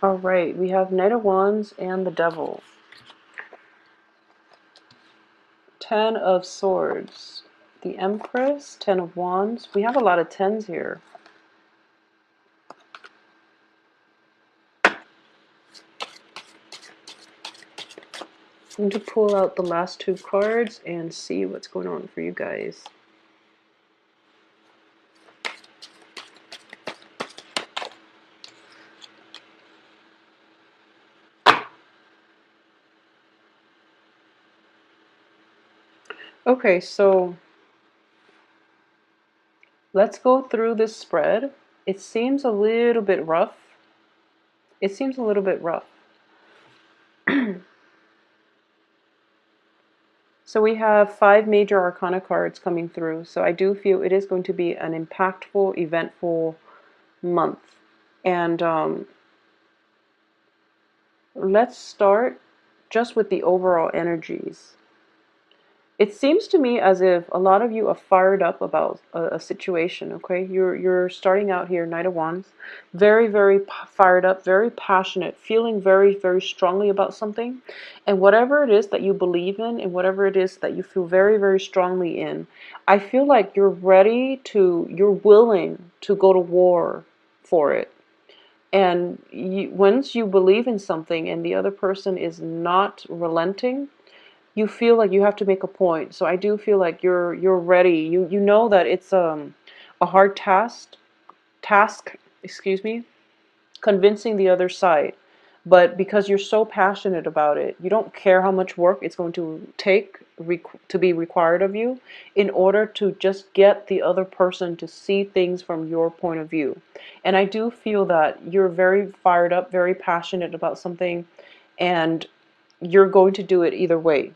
All right, we have Knight of Wands and the Devil. Ten of Swords. The Empress, Ten of Wands. We have a lot of tens here. I'm going to pull out the last two cards and see what's going on for you guys. Okay, so let's go through this spread. It seems a little bit rough. It seems a little bit rough. So we have 5 major arcana cards coming through. So I do feel it is going to be an impactful, eventful month. And let's start just with the overall energies. It seems to me as if a lot of you are fired up about a situation, okay? You're starting out here, Knight of Wands, very, very fired up, very passionate, feeling very, very strongly about something. And whatever it is that you believe in and whatever it is that you feel very, very strongly in, I feel like you're willing to go to war for it. And once you believe in something and the other person is not relenting, you feel like you have to make a point. So I do feel like you're ready. You know that it's a hard task, excuse me, convincing the other side. But because you're so passionate about it, you don't care how much work it's going to take to be required of you in order to just get the other person to see things from your point of view. And I do feel that you're very fired up, very passionate about something, and you're going to do it either way.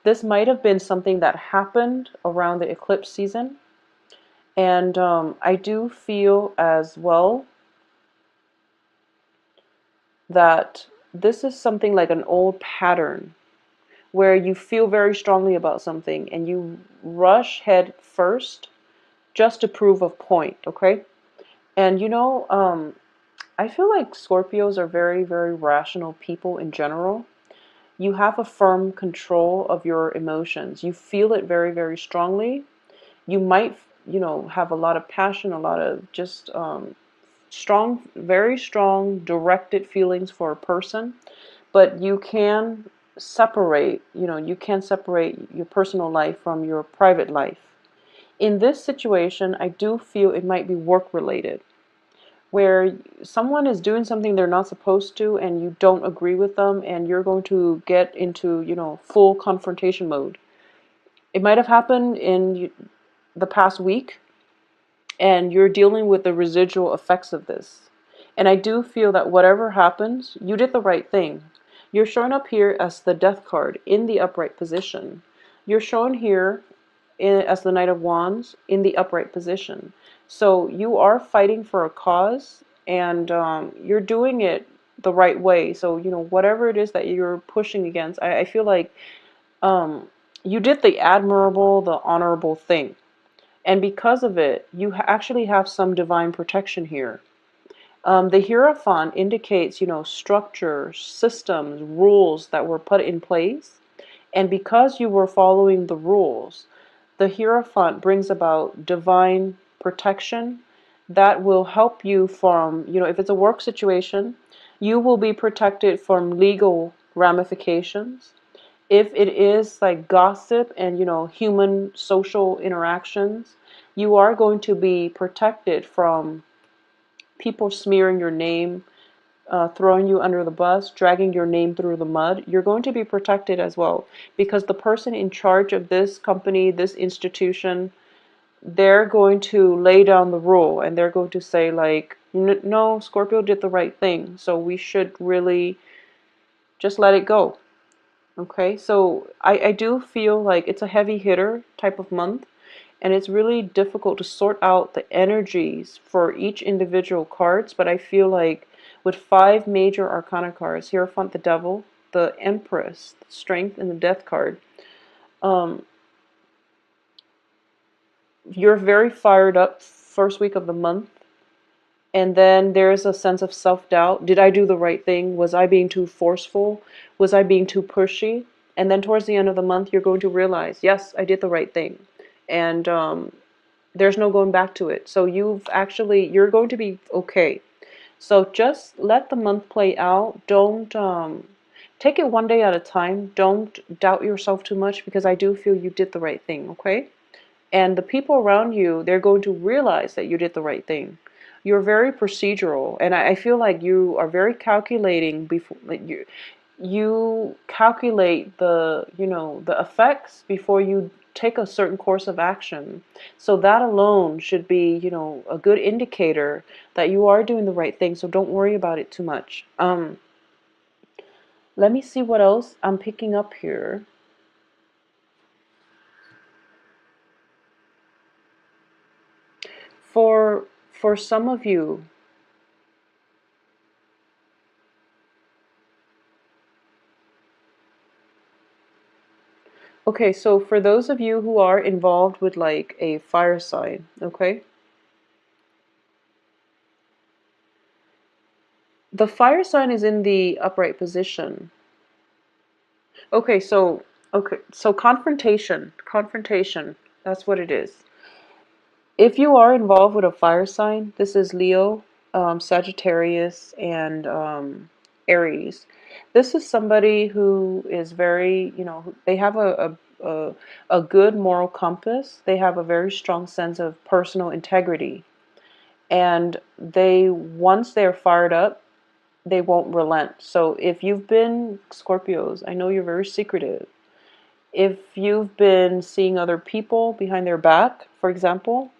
This might have been something that happened around the eclipse season. And I do feel as well that this is something like an old pattern where you feel very strongly about something and you rush head first just to prove a point, okay? And I feel like Scorpios are very, very rational people in general. You have a firm control of your emotions. You feel it very, very strongly. You might, have a lot of passion, a lot of just strong, very strong, directed feelings for a person, but you can separate, your personal life from your private life. In this situation, I do feel it might be work related, where someone is doing something they're not supposed to and you don't agree with them and you're going to get into, full confrontation mode. It might have happened in the past week and you're dealing with the residual effects of this. And I do feel that whatever happens, you did the right thing. You're showing up here as the Death card in the upright position. You're shown here as the Knight of Wands in the upright position. So you are fighting for a cause, and you're doing it the right way. So, whatever it is that you're pushing against, I feel like you did the admirable, the honorable thing. And because of it, you actually have some divine protection here. The Hierophant indicates, structure, systems, rules that were put in place. And because you were following the rules, the Hierophant brings about divine protection that will help you from, if it's a work situation, you will be protected from legal ramifications. If it is like gossip and, human social interactions, you are going to be protected from people smearing your name, throwing you under the bus, dragging your name through the mud. You're going to be protected as well, because the person in charge of this company, this institution, they're going to lay down the rule and they're going to say like, no, Scorpio did the right thing, so we should really just let it go. Okay, so I do feel like it's a heavy hitter type of month, and it's really difficult to sort out the energies for each individual cards, but I feel like with 5 major arcana cards, Hierophant, the Devil, the Empress, the Strength, and the Death card, you're very fired up first week of the month, And then there's a sense of self-doubt. Did I do the right thing? Was I being too forceful? Was I being too pushy? And then towards the end of the month, you're going to realize, yes, I did the right thing. And there's no going back to it. So you're going to be okay. So just let the month play out. Don't take it one day at a time. Don't doubt yourself too much, because I do feel you did the right thing, okay? And the people around you, they're going to realize that you did the right thing. You're very procedural, and I feel like you are very calculating before like you calculate the effects before you take a certain course of action. So that alone should be, a good indicator that you are doing the right thing. So don't worry about it too much. Let me see what else I'm picking up here. For some of you, okay, so for those of you who are involved with like a fire sign, okay? The fire sign is in the upright position. Okay, so confrontation. That's what it is. If you are involved with a fire sign, this is Leo, Sagittarius, and Aries. This is somebody who is very, they have a good moral compass. They have a very strong sense of personal integrity. And once they're fired up, they won't relent. So if you've been Scorpios, I know you're very secretive. If you've been seeing other people behind their back, for example,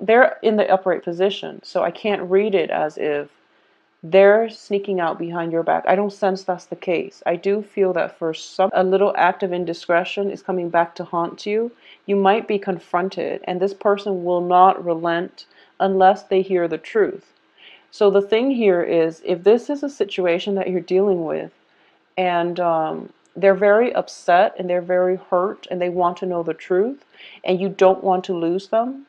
they're in the upright position, so I can't read it as if they're sneaking out behind your back. I don't sense that's the case. I do feel that for some, a little act of indiscretion is coming back to haunt you. You might be confronted, and this person will not relent unless they hear the truth. So the thing here is, if this is a situation that you're dealing with, and they're very upset and they're very hurt and they want to know the truth, and you don't want to lose them,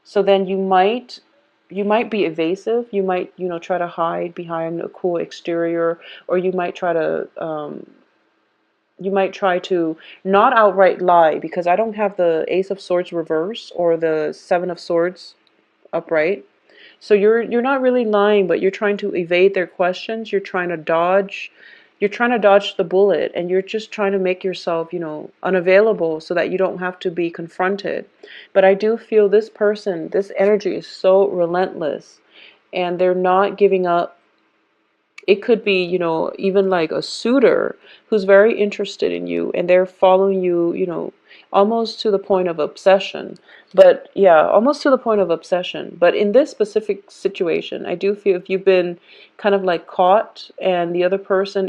so then you might be evasive. You might, try to hide behind a cool exterior, or you might try to not outright lie, because I don't have the Ace of Swords reverse or the Seven of Swords upright. So you're not really lying, but you're trying to evade their questions. You're trying to dodge the bullet, and you're just trying to make yourself, unavailable so that you don't have to be confronted. But I do feel this energy is so relentless, and they're not giving up. It could be, even like a suitor who's very interested in you, and they're following you, almost to the point of obsession. But yeah, almost to the point of obsession. But in this specific situation, I do feel if you've been kind of like caught, and the other person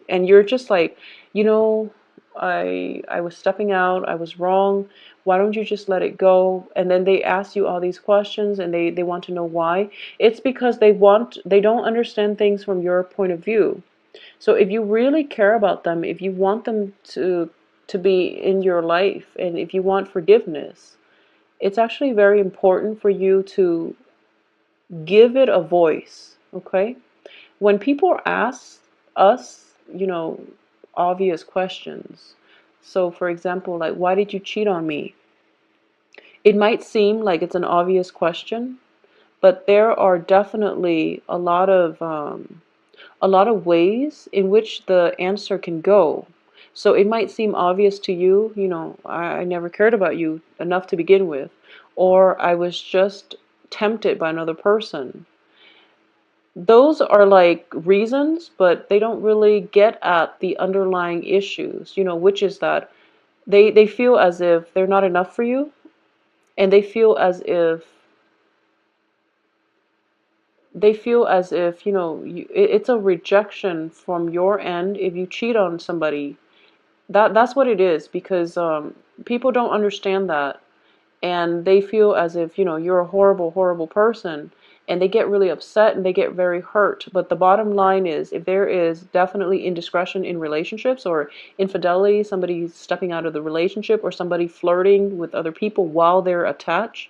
and you're just like, you know, I was stepping out, I was wrong. Why don't you just let it go? And then they ask you all these questions, and they want to know why. It's because they don't understand things from your point of view. So if you really care about them, if you want them to be in your life, and if you want forgiveness, it's actually very important for you to give it a voice, okay? When people ask us, obvious questions. So for example, like, why did you cheat on me? It might seem like it's an obvious question, but there are definitely a lot of ways in which the answer can go. So it might seem obvious to you, I never cared about you enough to begin with, or I was just tempted by another person. Those are like reasons, but they don't really get at the underlying issues, which is that they feel as if they're not enough for you, and they feel as if it's a rejection from your end if you cheat on somebody. That's what it is, because people don't understand that, and they feel as if you're a horrible, horrible person, and they get really upset and they get very hurt. But the bottom line is, if there is definitely indiscretion in relationships, or infidelity, somebody stepping out of the relationship, or somebody flirting with other people while they're attached,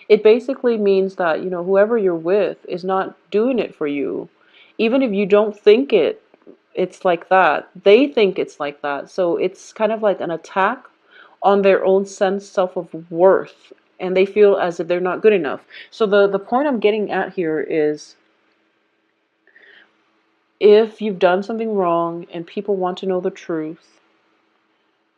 It basically means that, whoever you're with is not doing it for you. Even if you don't think it's like that, they think it's like that. So it's kind of like an attack on their own self of worth, and they feel as if they're not good enough. So the point I'm getting at here is, if you've done something wrong and people want to know the truth,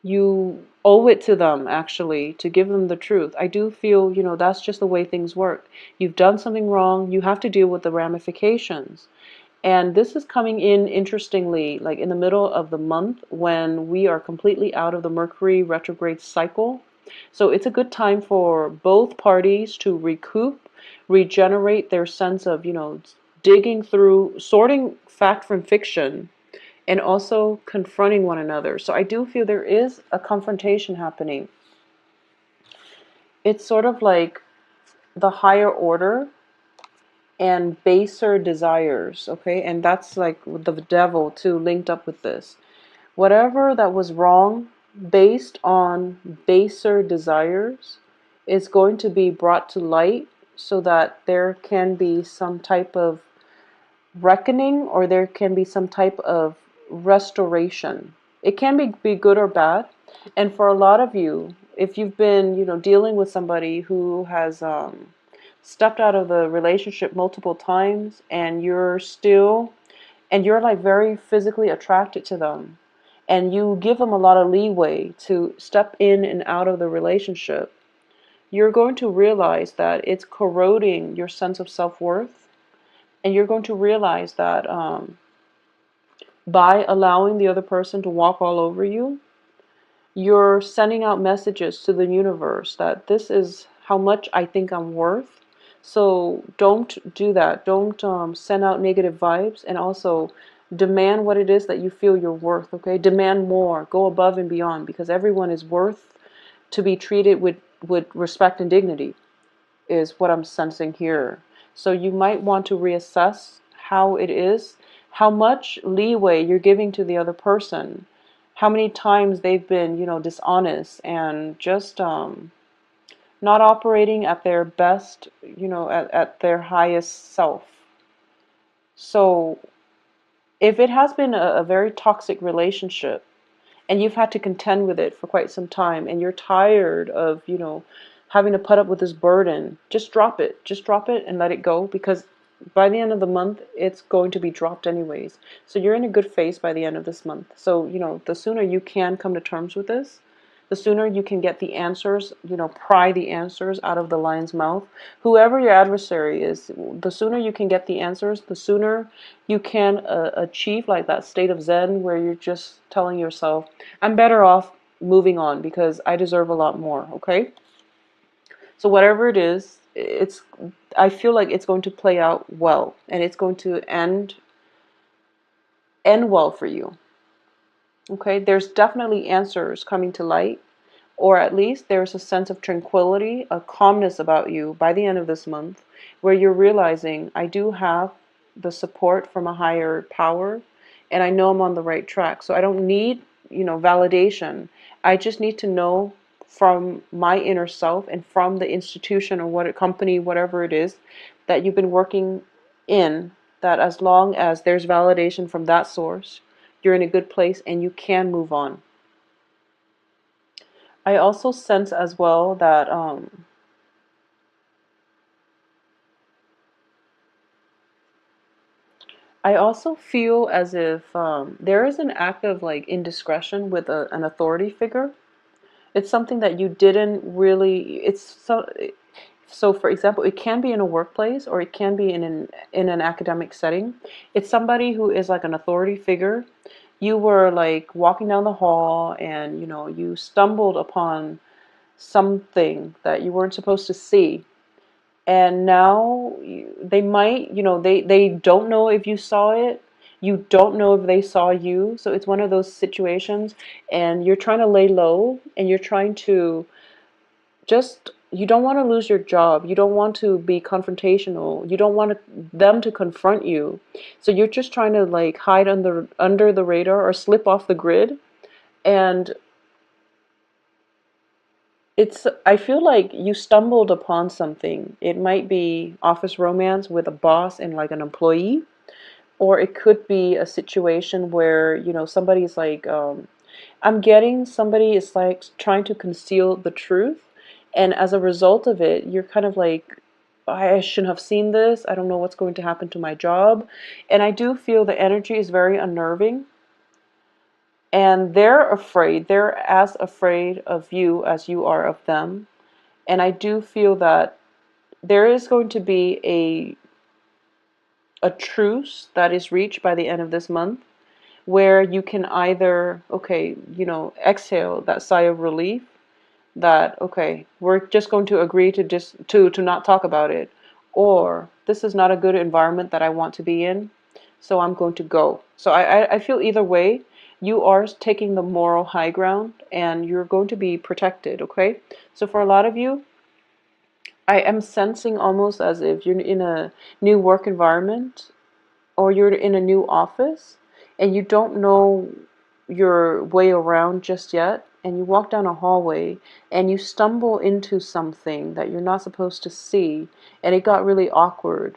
you owe it to them, actually, to give them the truth. I do feel, that's just the way things work. You've done something wrong, you have to deal with the ramifications. And this is coming in, interestingly, like in the middle of the month when we are completely out of the Mercury retrograde cycle. So it's a good time for both parties to recoup, regenerate their sense of, digging through, sorting fact from fiction, and also confronting one another. So I do feel there is a confrontation happening. It's sort of like the higher order and baser desires, okay? And that's like the devil too, linked up with this. Whatever that was wrong based on baser desires is going to be brought to light so that there can be some type of reckoning, or there can be some type of restoration. It can be good or bad. And for a lot of you, if you've been, dealing with somebody who has stepped out of the relationship multiple times, and you're like very physically attracted to them, and you give them a lot of leeway to step in and out of the relationship, you're going to realize that it's corroding your sense of self-worth. And you're going to realize that by allowing the other person to walk all over you, you're sending out messages to the universe that this is how much I think I'm worth. So don't do that. Don't send out negative vibes, and also demand what it is that you feel you're worth, okay? Demand more. Go above and beyond, because everyone is worth to be treated with respect and dignity, is what I'm sensing here. So you might want to reassess how it is, how much leeway you're giving to the other person, how many times they've been, dishonest and just not operating at their best, at their highest self. So if it has been a very toxic relationship, and you've had to contend with it for quite some time, and you're tired of, having to put up with this burden, just drop it. Just drop it and let it go, because by the end of the month, it's going to be dropped anyways. So you're in a good phase by the end of this month. So, the sooner you can come to terms with this, the sooner you can get the answers, pry the answers out of the lion's mouth. Whoever your adversary is, the sooner you can get the answers, the sooner you can achieve like that state of Zen where you're just telling yourself, I'm better off moving on because I deserve a lot more, okay? So whatever it is, I feel like it's going to play out well, and it's going to end well for you. Okay, there's definitely answers coming to light, or at least there's a sense of tranquility, a calmness about you by the end of this month, where you're realizing, I do have the support from a higher power, and I know I'm on the right track. So I don't need, validation. I just need to know from my inner self and from the institution or what company, whatever it is that you've been working in, that as long as there's validation from that source, you're in a good place and you can move on. I also sense as well that I also feel as if there is an act of like indiscretion with an authority figure. It's something that you didn't really. So. For example, it can be in a workplace, or it can be in an academic setting. It's somebody who is like an authority figure. You were like walking down the hall, and you stumbled upon something that you weren't supposed to see, and now they might, they don't know if you saw it, you don't know if they saw you. So it's one of those situations, and you're trying to lay low, and you're trying to just, you don't want to lose your job, you don't want to be confrontational, you don't want them to confront you, so you're just trying to like hide under the radar or slip off the grid. And I feel like you stumbled upon something. It might be office romance with a boss and like an employee, or it could be a situation where, somebody's like, I'm getting somebody is like trying to conceal the truth. And as a result of it, you're kind of like, I shouldn't have seen this. I don't know what's going to happen to my job. And I do feel the energy is very unnerving. And they're afraid. They're as afraid of you as you are of them. And I do feel that there is going to be a truce that is reached by the end of this month, where you can either, okay, exhale that sigh of relief that, okay, we're just going to agree to just to not talk about it, or this is not a good environment that I want to be in, so I'm going to go. So I feel either way, you are taking the moral high ground and you're going to be protected, okay? So for a lot of you, I am sensing almost as if you're in a new work environment or you're in a new office and you don't know your way around just yet, and you walk down a hallway and you stumble into something that you're not supposed to see, and it got really awkward,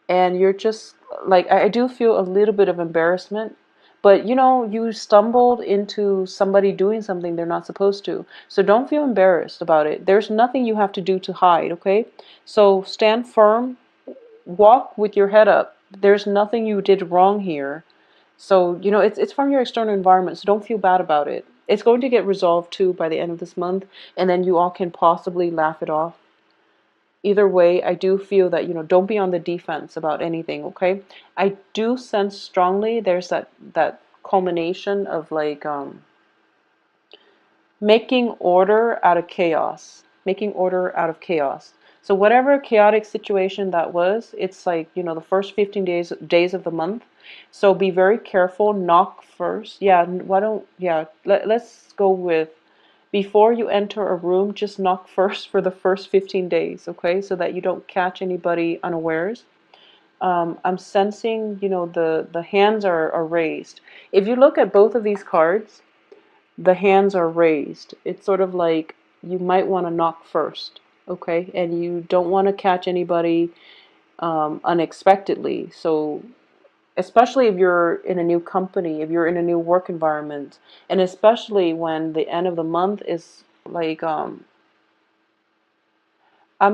and you're just like, I do feel a little bit of embarrassment, but you stumbled into somebody doing something they're not supposed to, so don't feel embarrassed about it. There's nothing you have to do to hide, okay? So stand firm, walk with your head up. There's nothing you did wrong here. So, it's from your external environment, so don't feel bad about it. It's going to get resolved too by the end of this month, and then you all can possibly laugh it off. Either way, I do feel that, don't be on the defense about anything, okay? I do sense strongly there's that culmination of like making order out of chaos. Making order out of chaos. So whatever chaotic situation that was, it's like, the first 15 days of the month. So be very careful. Knock first. Yeah, why don't, yeah, let's go with, before you enter a room, just knock first for the first 15 days, okay? So that you don't catch anybody unawares. I'm sensing, the hands are raised. If you look at both of these cards, the hands are raised. It's sort of like you might want to knock first, okay? And you don't want to catch anybody unexpectedly. So, especially if you're in a new company, if you're in a new work environment, and especially when the end of the month is like, I'm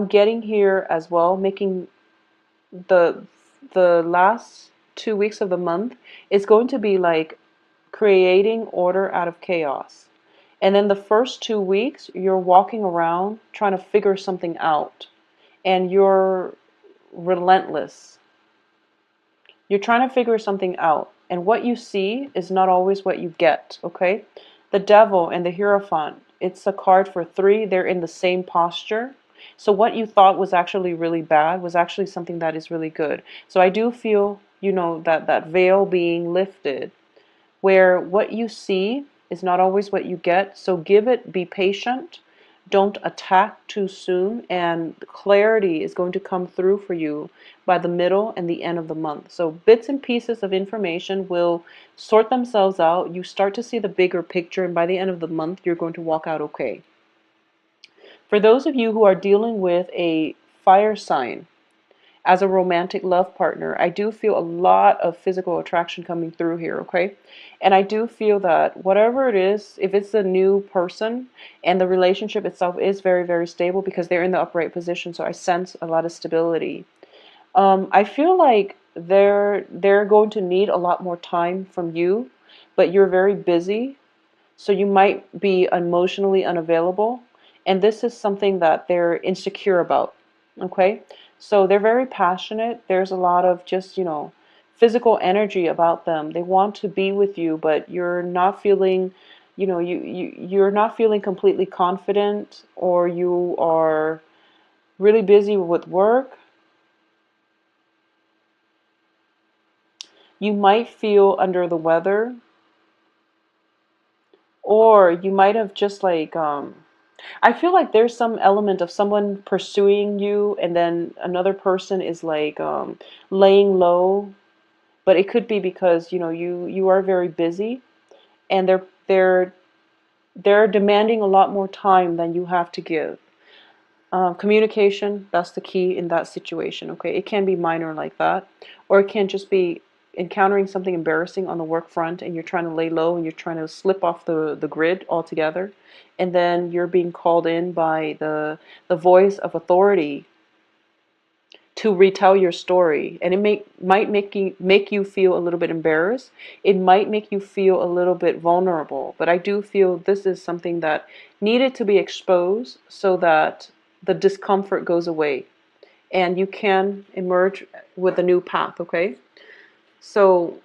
getting here as well, making the last 2 weeks of the month is going to be like creating order out of chaos. And then the first 2 weeks, you're walking around trying to figure something out. And you're relentless. You're trying to figure something out. And what you see is not always what you get, okay? The Devil and the Hierophant, it's a card for three. They're in the same posture. So what you thought was actually really bad was actually something that is really good. So I do feel, that veil being lifted, where what you see is not always what you get. So be patient. Don't attack too soon, and clarity is going to come through for you by the middle and the end of the month. So bits and pieces of information will sort themselves out. You start to see the bigger picture, and by the end of the month, you're going to walk out okay. For those of you who are dealing with a fire sign, as a romantic love partner, I do feel a lot of physical attraction coming through here, okay? And I do feel that whatever it is, if it's a new person and the relationship itself is very, very stable because they're in the upright position, so I sense a lot of stability. I feel like they're going to need a lot more time from you, but you're very busy, so you might be emotionally unavailable, and this is something that they're insecure about, okay? So they're very passionate. There's a lot of just, physical energy about them. They want to be with you, but you're not feeling, you're not feeling completely confident, or you are really busy with work. You might feel under the weather, or you might have just like, I feel like there's some element of someone pursuing you, and then another person is like laying low, but it could be because you are very busy, and they're they're demanding a lot more time than you have to give. Communication, that's the key in that situation, okay? It can be minor like that, or it can just be encountering something embarrassing on the work front and you're trying to lay low and you're trying to slip off the grid altogether, and then you're being called in by the voice of authority to retell your story, and it might make you feel a little bit embarrassed. It might make you feel a little bit vulnerable, but I do feel this is something that needed to be exposed so that the discomfort goes away and you can emerge with a new path, okay? So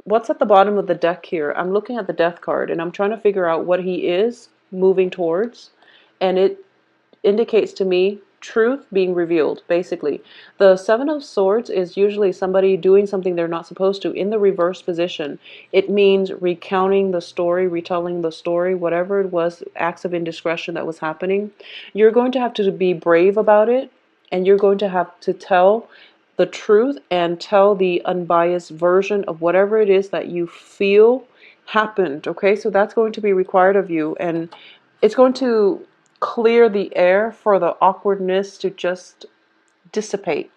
what's at the bottom of the deck here? I'm looking at the death card and I'm trying to figure out what he is moving towards, and it indicates to me truth being revealed, basically. The Seven of Swords is usually somebody doing something they're not supposed to in the reverse position. It means recounting the story, retelling the story, whatever it was, acts of indiscretion that was happening. You're going to have to be brave about it, and you're going to have to tell the truth and tell the unbiased version of whatever it is that you feel happened, okay? So that's going to be required of you, and it's going to clear the air for the awkwardness to just dissipate.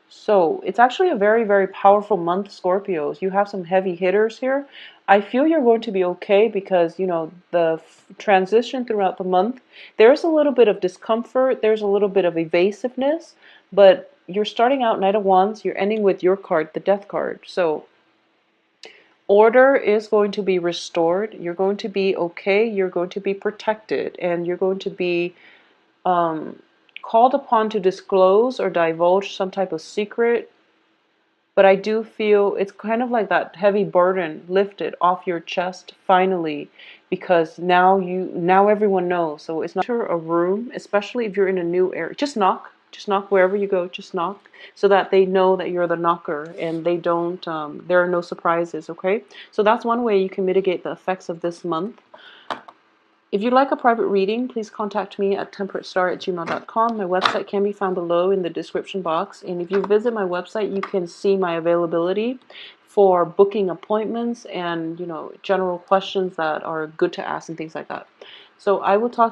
So it's actually a very, very powerful month, Scorpios. You have some heavy hitters here. I feel you're going to be okay because, you know, the transition throughout the month, there's a little bit of discomfort, there's a little bit of evasiveness, but you're starting out Knight of Wands, you're ending with your card, the Death card. So order is going to be restored. You're going to be okay. You're going to be protected, and you're going to be called upon to disclose or divulge some type of secret. But I do feel it's kind of like that heavy burden lifted off your chest finally, because now everyone knows. So it's not a room, especially if you're in a new area. Just knock. Just knock wherever you go. Just knock so that they know that you're the knocker and they don't. There are no surprises. Okay. So that's one way you can mitigate the effects of this month. If you'd like a private reading, please contact me at temperatestar@gmail.com. My website can be found below in the description box. And if you visit my website, you can see my availability for booking appointments and, you know, general questions that are good to ask and things like that. So I will talk to you